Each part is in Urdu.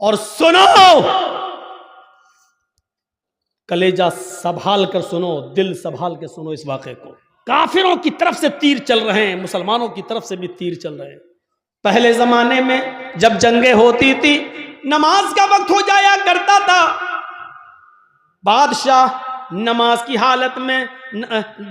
اور سنو، کلیجہ سنبھال کر سنو، دل سنبھال کے سنو اس واقعے کو۔ کافروں کی طرف سے تیر چل رہے ہیں، مسلمانوں کی طرف سے بھی تیر چل رہے ہیں۔ پہلے زمانے میں جب جنگیں ہوتی تھی، نماز کا وقت ہو جایا کرتا تھا، بادشاہ نماز کی حالت میں،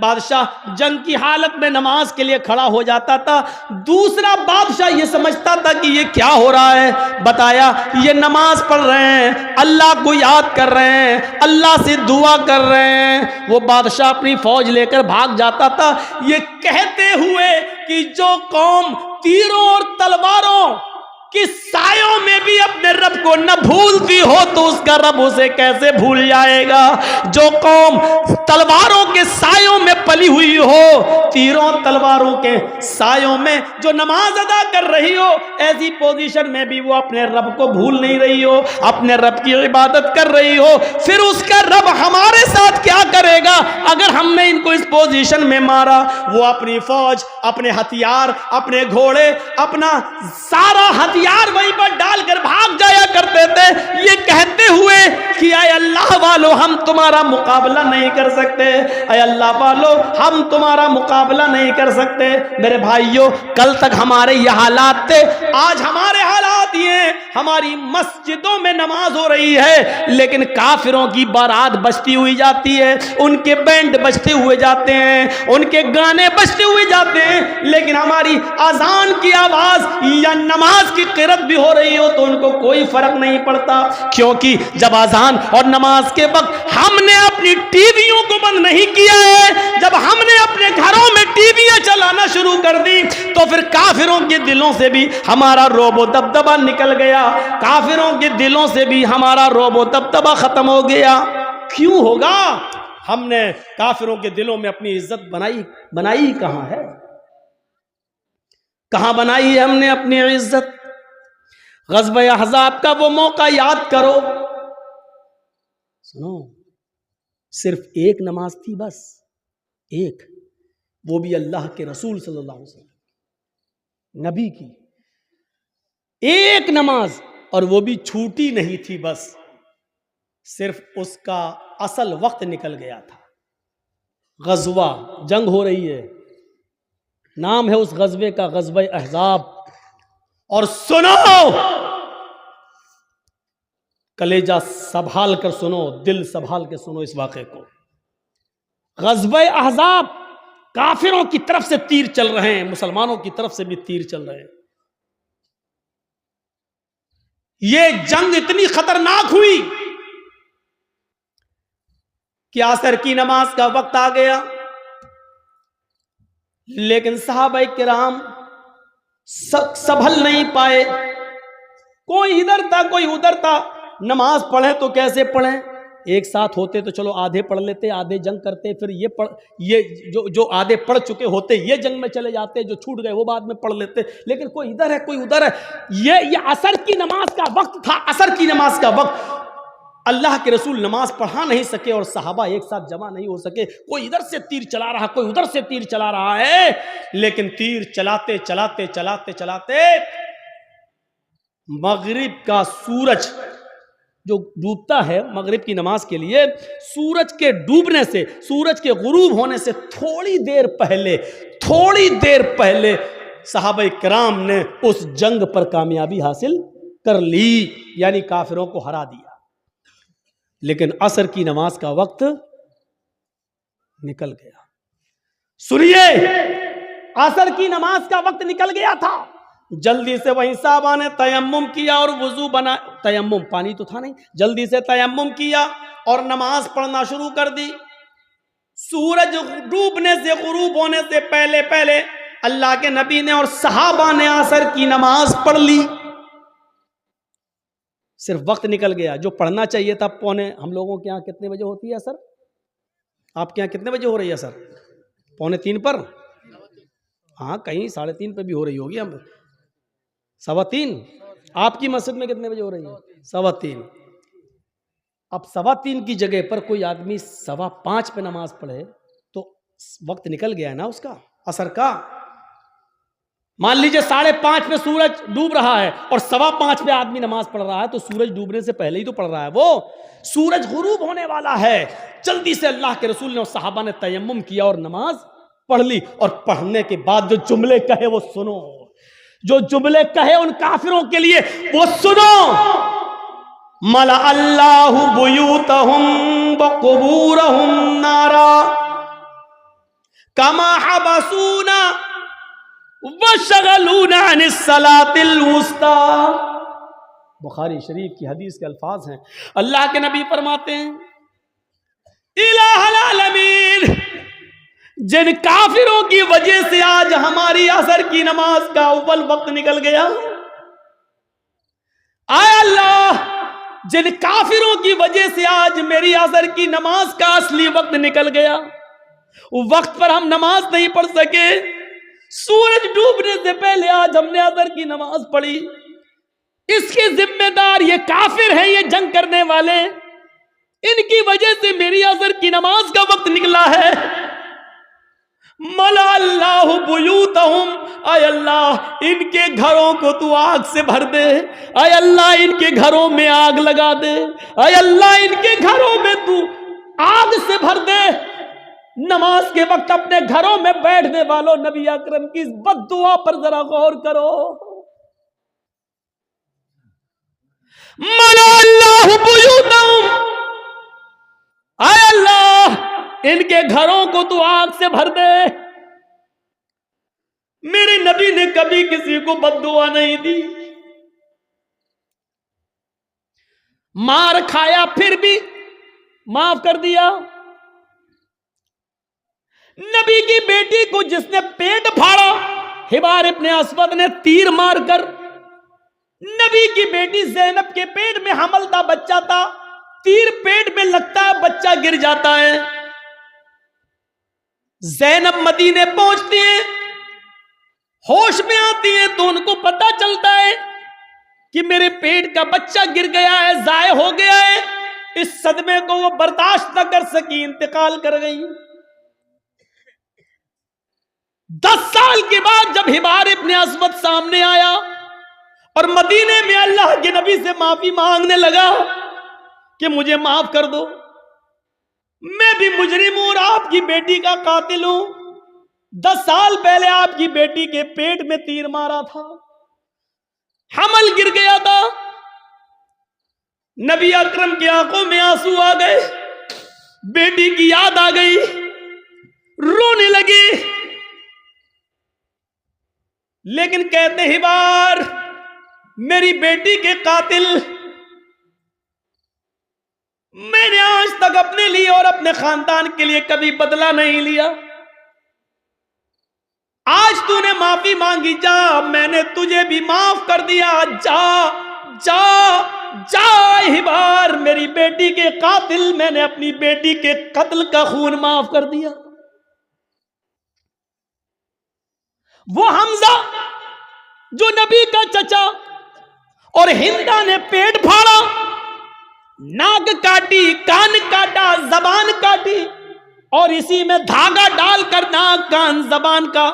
بادشاہ جنگ کی حالت میں نماز کے لیے کھڑا ہو جاتا تھا۔ دوسرا بادشاہ یہ سمجھتا تھا کہ یہ کیا ہو رہا ہے، بتایا یہ نماز پڑھ رہے ہیں، اللہ کو یاد کر رہے ہیں، اللہ سے دعا کر رہے ہیں۔ وہ بادشاہ اپنی فوج لے کر بھاگ جاتا تھا، یہ کہتے ہوئے کہ جو قوم تیروں اور تلواروں کہ سایوں میں بھی اپنے رب کو نہ بھولتی ہو تو اس کا رب اسے کیسے بھول جائے گا۔ جو قوم تلواروں کے سایوں میں پلی ہوئی ہو، تیروں تلواروں کے سایوں میں جو نماز ادا کر رہی ہو، ایسی پوزیشن میں بھی وہ اپنے رب کو بھول نہیں رہی ہو، اپنے رب کی عبادت کر رہی ہو، پھر اس کا رب ہمارے ساتھ کیا کرے گا اگر ہم نے ان کو اس پوزیشن میں مارا؟ وہ اپنی فوج، اپنے ہتھیار، اپنے گھوڑے، اپنا سارا ہتھیار وہیں پر ڈال کر بھاگ جایا کرتے تھے، یہ کہتے ہوئے کہ اے اللہ والو ہم تمہارا مقابلہ نہیں کر سکتے، اے اللہ والو ہم تمہارا مقابلہ نہیں کر سکتے۔ میرے بھائیوں، کل تک ہمارے یہ حالات تھے، آج ہمارے حالات یہ ہیں، ہماری مسجدوں میں نماز ہو رہی ہے لیکن کافروں کی بارات بجتی ہوئی جاتی ہے، ان کے بینڈ بجتے ہوئے جاتے ہیں، ان کے گانے بجتے ہوئے جاتے ہیں، لیکن ہماری اذان کی آواز یا نماز کی قرات بھی ہو رہی ہو تو ان کو کوئی فرق نہیں پڑتا، کیونکہ جب اذان اور نماز کے وقت ہم نے اپنی ٹی ویوں کو بند نہیں کیا ہے، جب ہم نے اپنے گھروں میں ٹی ویاں چلانا شروع کر دی تو پھر کافروں کے دلوں سے بھی ہمارا رعب و دبدبہ نکل گیا، کافروں کے دلوں سے بھی ہمارا رعب و دبدبہ ختم ہو گیا۔ کیوں ہوگا؟ ہم نے کافروں کے دلوں میں اپنی عزت بنائی کہاں ہے؟ کہاں بنائی ہے ہم نے اپنی عزت؟ غزوہ احزاب کا وہ موقع یاد کرو، سنو، صرف ایک نماز تھی، بس ایک، وہ بھی اللہ کے رسول صلی اللہ علیہ وسلم نبی کی ایک نماز، اور وہ بھی چھوٹی نہیں تھی، بس صرف اس کا اصل وقت نکل گیا تھا۔ غزوہ، جنگ ہو رہی ہے، نام ہے اس غزوے کا غزوہ احزاب۔ اور سنو، کلیجہ سنبھال کر سنو، دل سنبھال کے سنو اس واقعے کو۔ غزوہ احزاب، کافروں کی طرف سے تیر چل رہے ہیں، مسلمانوں کی طرف سے بھی تیر چل رہے ہیں۔ یہ جنگ اتنی خطرناک ہوئی کہ عصر کی نماز کا وقت آ گیا، لیکن صحابہ کرام سنبھل نہیں پائے، کوئی ادھر تھا کوئی ادھر تھا، نماز پڑھیں تو کیسے پڑھیں؟ ایک ساتھ ہوتے تو چلو آدھے پڑھ لیتے، آدھے جنگ کرتے، پھر یہ جو آدھے پڑھ چکے ہوتے یہ جنگ میں چلے جاتے، جو چھوٹ گئے وہ بعد میں پڑھ لیتے، لیکن کوئی ادھر ہے کوئی ادھر ہے۔ یہ عصر کی نماز کا وقت تھا، عصر کی نماز کا وقت، اللہ کے رسول نماز پڑھا نہیں سکے اور صحابہ ایک ساتھ جمع نہیں ہو سکے، کوئی ادھر سے تیر چلا رہا، کوئی ادھر سے تیر چلا رہا ہے، لیکن تیر چلاتے چلاتے چلاتے چلاتے مغرب کا سورج جو ڈوبتا ہے مغرب کی نماز کے لیے، سورج کے ڈوبنے سے، سورج کے غروب ہونے سے تھوڑی دیر پہلے صحابہ کرام نے اس جنگ پر کامیابی حاصل کر لی، یعنی کافروں کو ہرا دیا۔ لیکن عصر کی نماز کا وقت نکل گیا۔ سنیے، عصر کی نماز کا وقت نکل گیا تھا، جلدی سے وہیں صحابہ نے تیمم کیا اور وضو بنا، تیمم پانی تو تھا نہیں، جلدی سے تیمم کیا اور نماز پڑھنا شروع کر دی۔ سورج ڈوبنے سے، غروب ہونے سے پہلے پہلے اللہ کے نبی نے اور صحابہ نے عصر کی نماز پڑھ لی۔ صرف وقت نکل گیا، جو پڑھنا چاہیے تھا پونے، ہم لوگوں کے یہاں کتنے بجے ہوتی ہے عصر؟ آپ کے یہاں کتنے بجے ہو رہی ہے عصر؟ 2:45 پر؟ ہاں، کہیں 3:30 پہ بھی ہو رہی ہوگی، ہم 3:15۔ آپ کی مسجد میں کتنے بجے ہو رہی ہے؟ 3:15۔ اب 3:15 کی جگہ پر کوئی آدمی 5:15 پہ نماز پڑھے تو وقت نکل گیا ہے نا اس کا، عصر کا۔ مان لیجئے 5:30 پہ سورج ڈوب رہا ہے اور 5:15 پہ آدمی نماز پڑھ رہا ہے، تو سورج ڈوبنے سے پہلے ہی تو پڑھ رہا ہے وہ، سورج غروب ہونے والا ہے، جلدی سے اللہ کے رسول نے اور صحابہ نے تیمم کیا اور نماز پڑھ لی، اور پڑھنے کے بعد جو جملے کہے وہ سنو، جو جملے کہے ان کافروں کے لیے وہ سنو، مَلَأَ اللَّهُ بُيُوتَهُمْ وَقُبُورَهُمْ نَارًا كَمَا حَبَسُونَا وَشَغَلُونَا عَنِ الصَّلَاةِ الْوُسْطَىٰ۔ بخاری شریف کی حدیث کے الفاظ ہیں، اللہ کے نبی فرماتے ہیں الہ العالمین، جن کافروں کی وجہ سے آج ہماری عصر کی نماز کا اول وقت نکل گیا، اے اللہ جن کافروں کی وجہ سے آج میری عصر کی نماز کا اصلی وقت نکل گیا، وقت پر ہم نماز نہیں پڑھ سکے، سورج ڈوبنے سے پہلے آج ہم نے عصر کی نماز پڑھی، اس کے ذمہ دار یہ کافر ہیں، یہ جنگ کرنے والے، ان کی وجہ سے میری عصر کی نماز کا وقت نکلا ہے۔ مَلَأَ اللَّهُ بُيُوتَهُمْ، اے اللہ ان کے گھروں کو تو آگ سے بھر دے، اے اللہ ان کے گھروں میں آگ لگا دے، اے اللہ ان کے گھروں میں تو آگ سے بھر دے۔ نماز کے وقت اپنے گھروں میں بیٹھنے والوں، نبی اکرم کی اس بد دعا پر ذرا غور کرو۔ مَلَأَ اللَّهُ بُيُوتَهُمْ، اے اللہ ان کے گھروں کو تو آگ سے بھر دے۔ میرے نبی نے کبھی کسی کو بد دعا نہیں دی، مار کھایا پھر بھی معاف کر دیا۔ نبی کی بیٹی کو جس نے پیٹ پھاڑا، حبار ابن اسود نے تیر مار کر، نبی کی بیٹی زینب کے پیٹ میں حمل تھا، بچہ تھا، تیر پیٹ میں لگتا ہے، بچہ گر جاتا ہے، زینب مدینے پہنچتی ہیں، ہوش میں آتی ہیں تو ان کو پتا چلتا ہے کہ میرے پیٹ کا بچہ گر گیا ہے، ضائع ہو گیا ہے۔ اس صدمے کو وہ برداشت نہ کر سکی، انتقال کر گئی۔ 10 سال کے بعد جب حبار ابن اسود سامنے آیا اور مدینے میں اللہ کے نبی سے معافی مانگنے لگا کہ مجھے معاف کر دو، میں بھی مجرم ہوں اور آپ کی بیٹی کا قاتل ہوں، 10 سال پہلے آپ کی بیٹی کے پیٹ میں تیر مارا تھا، حمل گر گیا تھا۔ نبی اکرم کی آنکھوں میں آنسو آ گئے، بیٹی کی یاد آ گئی، رونے لگی، لیکن کہتے حبار میری بیٹی کے قاتل، میں نے آج تک اپنے لیے اور اپنے خاندان کے لیے کبھی بدلہ نہیں لیا، آج تو نے معافی مانگی، جا میں نے تجھے بھی معاف کر دیا، جا جا جا حبار میری بیٹی کے قاتل، میں نے اپنی بیٹی کے قتل کا خون معاف کر دیا۔ وہ حمزہ جو نبی کا چچا اور ہندا نے پیٹ پھاڑا، ناک کاٹی، کان کاٹا، زبان کاٹی، اور اسی میں دھاگا ڈال کر ناک، کان، زبان کا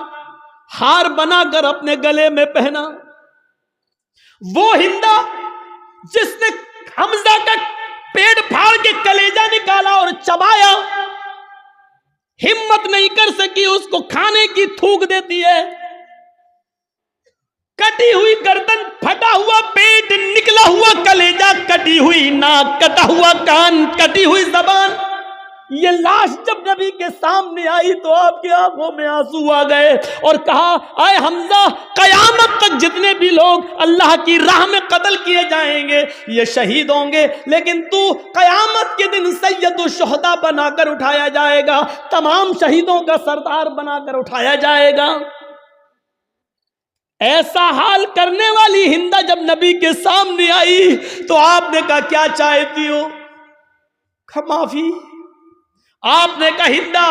ہار بنا کر اپنے گلے میں پہنا، وہ ہندا جس نے حمزہ کا پیٹ پھاڑ کے کلیجہ نکالا اور چبایا، ہمت نہیں کر سکی اس کو کھانے کی، تھوک دیتی ہے، کٹی ہوئی گردن، پھٹا ہوا پیٹ، نکلا ہوا کلیجہ، کٹی ہوئی ناک، کٹا ہوا کان، کٹی ہوئی زبان، یہ لاش جب نبی کے سامنے آئی تو آپ کی آنکھوں میں آنسو آ گئے اور کہا اے حمزہ قیامت تک جتنے بھی لوگ اللہ کی راہ میں قتل کیے جائیں گے یہ شہید ہوں گے، لیکن تو قیامت کے دن سید الشہداء بنا کر اٹھایا جائے گا، تمام شہیدوں کا سردار بنا کر اٹھایا جائے گا۔ ایسا حال کرنے والی ہندا جب نبی کے سامنے آئی تو آپ نے کہا کیا چاہتی ہو؟ معافی۔ آپ نے کہا ہندا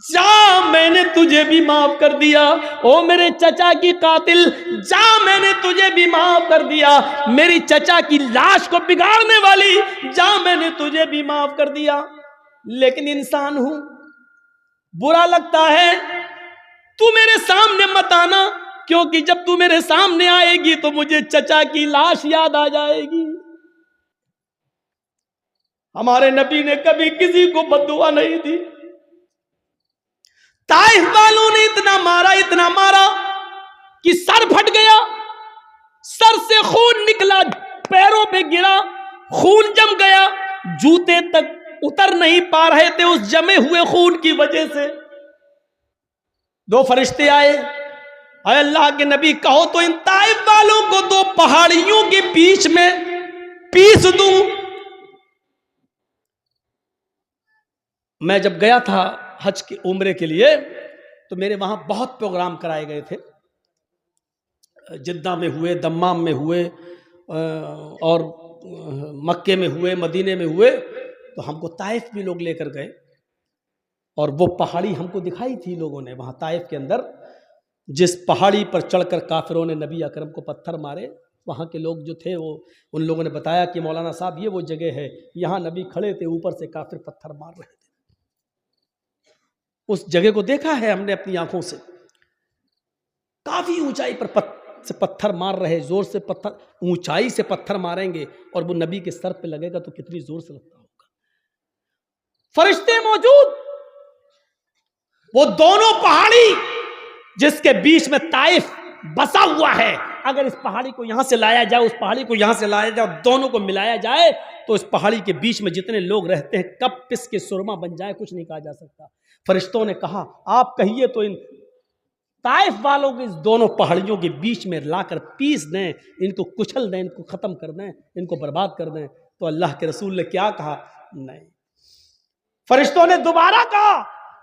جا میں نے تجھے بھی معاف کر دیا، او میرے چچا کی قاتل جا میں نے تجھے بھی معاف کر دیا، میری چچا کی لاش کو بگاڑنے والی جا میں نے تجھے بھی معاف کر دیا، لیکن انسان ہوں، برا لگتا ہے، تو میرے سامنے مت آنا، کیونکہ جب تو میرے سامنے آئے گی تو مجھے چچا کی لاش یاد آ جائے گی۔ ہمارے نبی نے کبھی کسی کو بد دعا نہیں دی۔ طائف والوں نے اتنا مارا کہ سر پھٹ گیا، سر سے خون نکلا، پیروں پہ گرا، خون جم گیا، جوتے تک اتر نہیں پا رہے تھے اس جمے ہوئے خون کی وجہ سے۔ دو فرشتے آئے، اے اللہ کے نبی کہو تو ان طائف والوں کو دو پہاڑیوں کے بیچ میں پیس دوں۔ میں جب گیا تھا حج کے عمرے کے لیے تو میرے وہاں بہت پروگرام کرائے گئے تھے، جدہ میں ہوئے، دمام میں ہوئے، اور مکے میں ہوئے، مدینے میں ہوئے، تو ہم کو طائف بھی لوگ لے کر گئے اور وہ پہاڑی ہم کو دکھائی تھی لوگوں نے وہاں طائف کے اندر، جس پہاڑی پر چڑھ کر کافروں نے نبی اکرم کو پتھر مارے۔ وہاں کے لوگ جو تھے وہ ان لوگوں نے بتایا کہ مولانا صاحب یہ وہ جگہ ہے، یہاں نبی کھڑے تھے، اوپر سے کافر پتھر مار رہے تھے۔ اس جگہ کو دیکھا ہے ہم نے اپنی آنکھوں سے، کافی اونچائی پر پتھر مار رہے، زور سے پتھر، اونچائی سے پتھر ماریں گے اور وہ نبی کے سر پہ لگے گا تو کتنی زور سے لگتا ہوگا۔ فرشتے موجود، وہ دونوں پہاڑی جس کے بیچ میں طائف بسا ہوا ہے، اگر اس پہاڑی کو یہاں سے لایا جائے، اس پہاڑی کو یہاں سے لایا جائے، دونوں کو ملایا جائے تو اس پہاڑی کے بیچ میں جتنے لوگ رہتے ہیں کب پس کے سرما بن جائے کچھ نہیں کہا جا سکتا۔ فرشتوں نے کہا آپ کہیے تو ان طائف والوں کو اس دونوں پہاڑیوں کے بیچ میں لا کر پیس دیں، ان کو کچل دیں، ان کو ختم کر دیں، ان کو برباد کر دیں۔ تو اللہ کے رسول نے کیا کہا؟ نہیں۔ فرشتوں نے دوبارہ کہا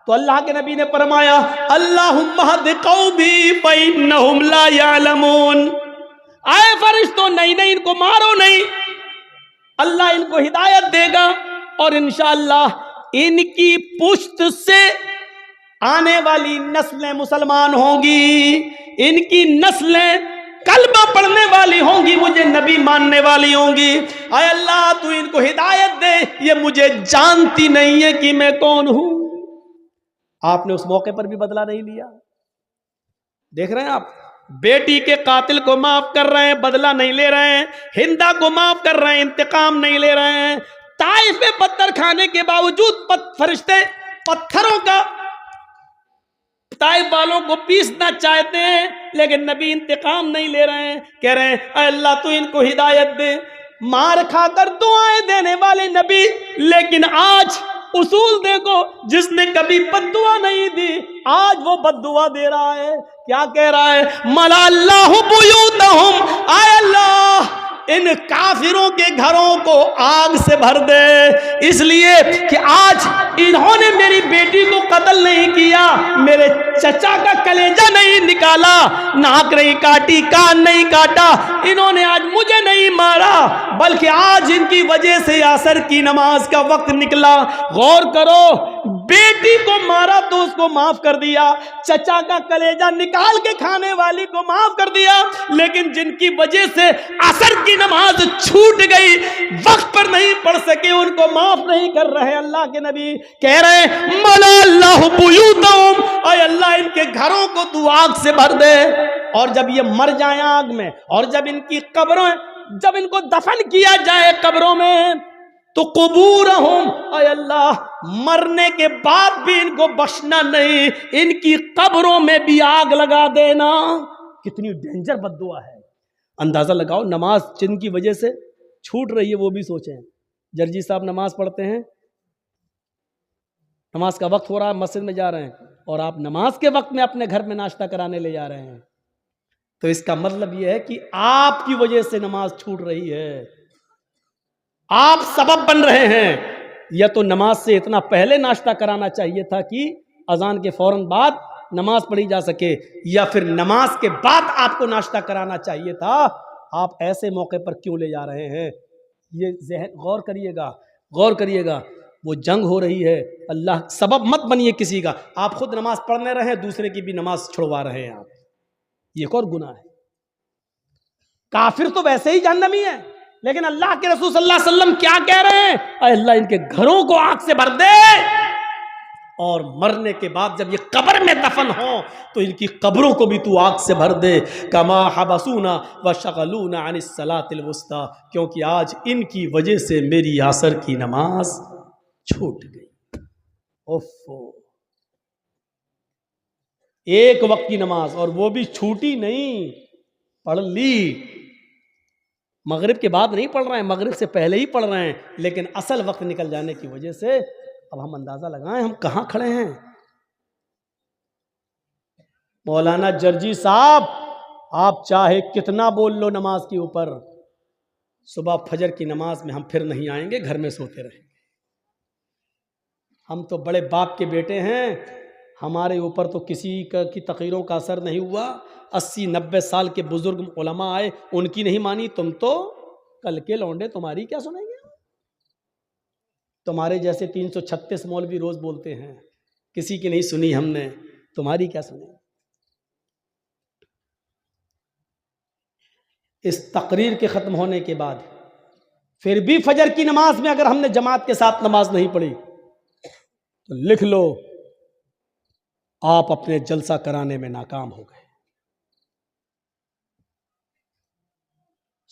تو اللہ کے نبی نے فرمایا اللہم اہد قومی فإنہم لا یعلمون۔ اے فرشتوں نہیں ان کو مارو نہیں، اللہ ان کو ہدایت دے گا اور انشاءاللہ ان کی پشت سے آنے والی نسلیں مسلمان ہوں گی، ان کی نسلیں کلمہ پڑھنے والی ہوں گی، مجھے نبی ماننے والی ہوں گی۔ اے اللہ تو ان کو ہدایت دے، یہ مجھے جانتی نہیں ہے کہ میں کون ہوں۔ آپ نے اس موقع پر بھی بدلہ نہیں لیا۔ دیکھ رہے ہیں آپ، بیٹی کے قاتل کو معاف کر رہے ہیں، بدلہ نہیں لے رہے ہیں، ہندا کو معاف کر رہے ہیں، انتقام نہیں لے رہے ہیں۔ طائف میں پتھر کھانے کے باوجود فرشتے پتھروں کا طائف والوں کو پیسنا چاہتے ہیں، لیکن نبی انتقام نہیں لے رہے ہیں، کہہ رہے ہیں اے اللہ تو ان کو ہدایت دے۔ مار کھا کر دعائیں دینے والے نبی، لیکن آج اصول دیکھو، جس نے کبھی بد دعا نہیں دی آج وہ بد دعا دے رہا ہے۔ کیا کہہ رہا ہے؟ ملا اللہ بیوتہم، اے اللہ ان کافروں کے گھروں کو آگ سے بھر دے، اس لیے کہ آج انہوں نے میری بیٹی کو قتل نہیں کیا، میرے چچا کا کلیجہ نہیں نکالا، ناک نہیں کاٹی، کان نہیں کاٹا، انہوں نے آج مجھے نہیں مارا، بلکہ آج ان کی وجہ سے عصر کی نماز کا وقت نکلا۔ غور کرو، بیٹی کو مارا تو اس کو معاف کر دیا، چچا کا کلیجہ نکال کے کھانے والی کو معاف کر دیا، لیکن جن کی وجہ سے عصر کی نماز چھوٹ گئی، وقت پر نہیں پڑھ سکے، ان کو معاف نہیں کر رہے۔ اللہ کے نبی کہہ رہے ملا اللہ بیوتہم، اے اللہ ان کے گھروں کو تو آگ سے بھر دے، اور جب یہ مر جائیں آگ میں، اور جب ان کی قبروں، جب ان کو دفن کیا جائے قبروں میں، تو قبورہم، اے اللہ مرنے کے بعد بھی ان کو بخشنا نہیں، ان کی قبروں میں بھی آگ لگا دینا۔ کتنی ڈینجر بد دعا ہے۔ اندازہ لگاؤ، نماز جن کی وجہ سے چھوٹ رہی ہے وہ بھی سوچیں۔ جرجی صاحب نماز پڑھتے ہیں، نماز کا وقت ہو رہا ہے، مسجد میں جا رہے ہیں، اور آپ نماز کے وقت میں اپنے گھر میں ناشتہ کرانے لے جا رہے ہیں، تو اس کا مطلب یہ ہے کہ آپ کی وجہ سے نماز چھوٹ رہی ہے، آپ سبب بن رہے ہیں۔ یا تو نماز سے اتنا پہلے ناشتہ کرانا چاہیے تھا کہ اذان کے فوراً بعد نماز پڑھی جا سکے، یا پھر نماز کے بعد آپ کو ناشتہ کرانا چاہیے تھا۔ آپ ایسے موقع پر کیوں لے جا رہے ہیں؟ یہ ذہن غور کریے گا، غور کریے گا۔ وہ جنگ ہو رہی ہے، اللہ سبب مت بنیے کسی کا، آپ خود نماز پڑھنے رہے، دوسرے کی بھی نماز چھڑوا رہے ہیں آپ، یہ ایک اور گناہ ہے۔ کافر تو ویسے ہی جہنمی ہے، لیکن اللہ کے رسول صلی اللہ علیہ وسلم کیا کہہ رہے ہیں؟ اے اللہ ان کے گھروں کو آگ سے بھر دے۔ اور مرنے کے بعد جب یہ قبر میں دفن ہوں تو ان کی قبروں کو بھی تو آگ سے بھر دے. کما حبسونا وشغلونا عن الصلاۃ الوسطی، کیونکہ آج ان کی وجہ سے میری عصر کی نماز چھوٹ گئی. اوفو، ایک وقت کی نماز، اور وہ بھی چھوٹی نہیں، پڑھ لی. مغرب کے بعد نہیں پڑھ رہے ہیں، مغرب سے پہلے ہی پڑھ رہے ہیں، لیکن اصل وقت نکل جانے کی وجہ سے اب ہم اندازہ لگائیں ہم کہاں کھڑے ہیں. مولانا جرجی صاحب، آپ چاہے کتنا بول لو نماز کے اوپر، صبح فجر کی نماز میں ہم پھر نہیں آئیں گے، گھر میں سوتے رہیں گے. ہم تو بڑے باپ کے بیٹے ہیں، ہمارے اوپر تو کسی کی تقریروں کا اثر نہیں ہوا. 80-90 سال کے بزرگ علماء آئے، ان کی نہیں مانی، تم تو کل کے لونڈے تمہاری کیا سنیں گے؟ تمہارے جیسے 336 مولوی روز بولتے ہیں، کسی کی نہیں سنی ہم نے، تمہاری کیا سنیں؟ اس تقریر کے ختم ہونے کے بعد پھر بھی فجر کی نماز میں اگر ہم نے جماعت کے ساتھ نماز نہیں پڑھی تو لکھ لو آپ اپنے جلسہ کرانے میں ناکام ہو گئے.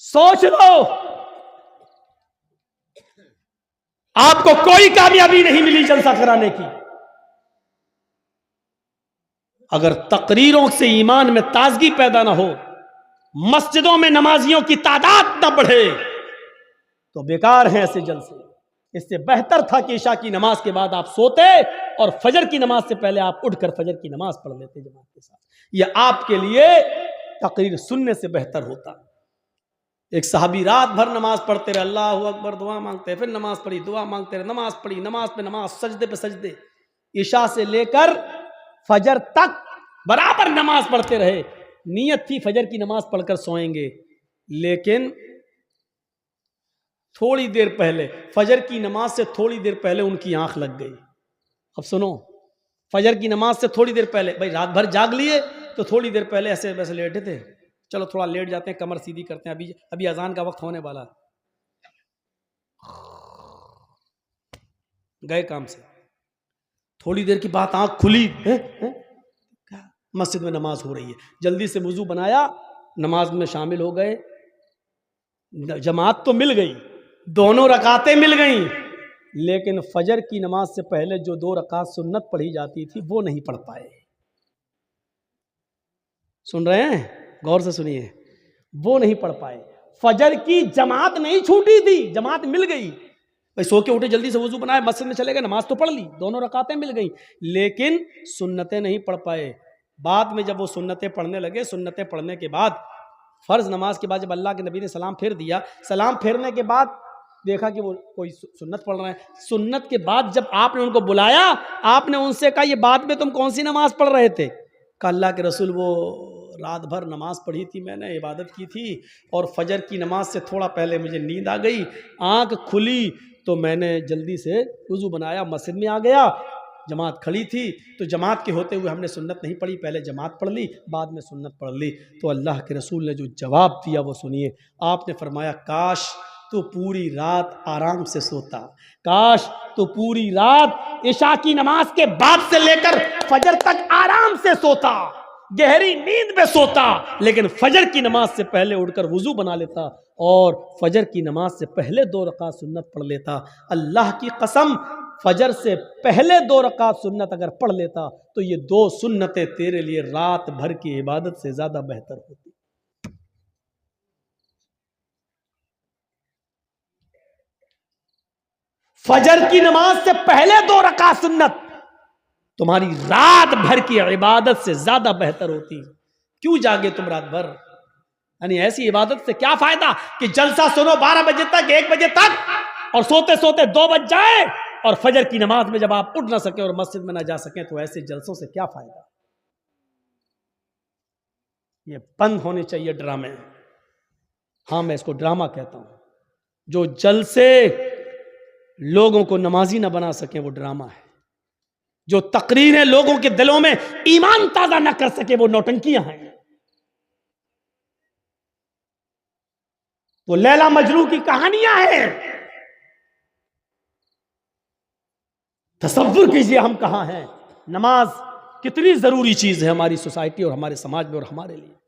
سوچ لو، آپ کو کوئی کامیابی نہیں ملی جلسہ کرانے کی. اگر تقریروں سے ایمان میں تازگی پیدا نہ ہو، مسجدوں میں نمازیوں کی تعداد نہ بڑھے تو بیکار ہیں ایسے جلسے. اس سے بہتر تھا کہ عشاء کی نماز کے بعد آپ سوتے اور فجر کی نماز سے پہلے آپ اٹھ کر فجر کی نماز پڑھ لیتے جماعت کے ساتھ. یہ آپ کے لیے تقریر سننے سے بہتر ہوتا. ایک صحابی رات بھر نماز پڑھتے رہے، اللہ اکبر، دعا مانگتے، پھر نماز پڑھی، دعا مانگتے رہے، نماز پڑھی، نماز پہ نماز، سجدے پہ سجدے، عشاء سے لے کر فجر تک برابر نماز پڑھتے رہے. نیت تھی فجر کی نماز پڑھ کر سوئیں گے، لیکن تھوڑی دیر پہلے، فجر کی نماز سے تھوڑی دیر پہلے ان کی آنکھ لگ گئی. اب سنو، فجر کی نماز سے تھوڑی دیر پہلے، بھائی رات بھر جاگ لیے تو تھوڑی دیر پہلے ایسے ویسے لیٹے تھے، چلو تھوڑا لیٹ جاتے ہیں، کمر سیدھی کرتے ہیں، ابھی اذان کا وقت ہونے والا، گئے کام سے، تھوڑی دیر کی بات آنکھ کھلی، مسجد میں نماز ہو رہی ہے، جلدی سے وضو بنایا، نماز میں شامل ہو گئے. جماعت تو مل گئی، دونوں رکعتیں مل گئیں، لیکن فجر کی نماز سے پہلے جو 2 رکعت سنت پڑھی جاتی تھی وہ نہیں پڑھ پائے. سن رہے ہیں؟ غور سے سنیے، وہ نہیں پڑھ پائے. فجر کی جماعت نہیں چھوٹی تھی، جماعت مل گئی. بھائی سو کے اٹھے، جلدی سے وضو بنائے، مسجد میں چلے گئے، نماز تو پڑھ لی، دونوں رکعتیں مل گئیں، لیکن سنتیں نہیں پڑھ پائے. بعد میں جب وہ سنتیں پڑھنے لگے، سنتیں پڑھنے کے بعد فرض نماز کے بعد جب اللہ کے نبی نے سلام پھیر دیا، سلام پھیرنے کے بعد دیکھا کہ وہ کوئی سنت پڑھ رہے ہیں. سنت کے بعد جب آپ نے ان کو بلایا، آپ نے ان سے کہا یہ بعد میں تم کون سی نماز پڑھ رہے تھے؟ کہا اللہ کے رسول وہ رات بھر نماز پڑھی تھی، میں نے عبادت کی تھی، اور فجر کی نماز سے تھوڑا پہلے مجھے نیند آ گئی، آنکھ کھلی تو میں نے جلدی سے وضو بنایا، مسجد میں آ گیا، جماعت کھڑی تھی تو جماعت کے ہوتے ہوئے ہم نے سنت نہیں پڑھی، پہلے جماعت پڑھ لی، بعد میں سنت پڑھ لی. تو اللہ کے رسول نے جو جواب دیا وہ سنیے. آپ نے فرمایا کاش تو پوری رات آرام سے سوتا، کاش تو پوری رات عشاء کی نماز کے بعد سے لے کر فجر تک آرام سے سوتا، گہری نیند میں سوتا، لیکن فجر کی نماز سے پہلے اٹھ کر وضو بنا لیتا اور فجر کی نماز سے پہلے 2 رکعت سنت پڑھ لیتا. اللہ کی قسم، فجر سے پہلے 2 رکعت سنت اگر پڑھ لیتا تو یہ 2 سنتیں تیرے لیے رات بھر کی عبادت سے زیادہ بہتر ہوتی. فجر کی نماز سے پہلے 2 رکعت سنت تمہاری رات بھر کی عبادت سے زیادہ بہتر ہوتی. کیوں جاگے تم رات بھر؟ یعنی ایسی عبادت سے کیا فائدہ کہ جلسہ سنو 12 بجے تک، 1 بجے تک، اور سوتے سوتے 2 بج جائے، اور فجر کی نماز میں جب آپ اٹھ نہ سکیں اور مسجد میں نہ جا سکیں تو ایسے جلسوں سے کیا فائدہ؟ یہ بند ہونے چاہیے ڈرامے. ہاں میں اس کو ڈرامہ کہتا ہوں. جو جلسے لوگوں کو نمازی نہ بنا سکیں وہ ڈرامہ ہے. جو تقریریں لوگوں کے دلوں میں ایمان تازہ نہ کر سکے وہ نوٹنکیاں ہیں. وہ لیلا مجنوں کی کہانیاں ہیں. تصور کیجئے ہم کہاں ہیں، نماز کتنی ضروری چیز ہے ہماری سوسائٹی اور ہمارے سماج میں اور ہمارے لیے۔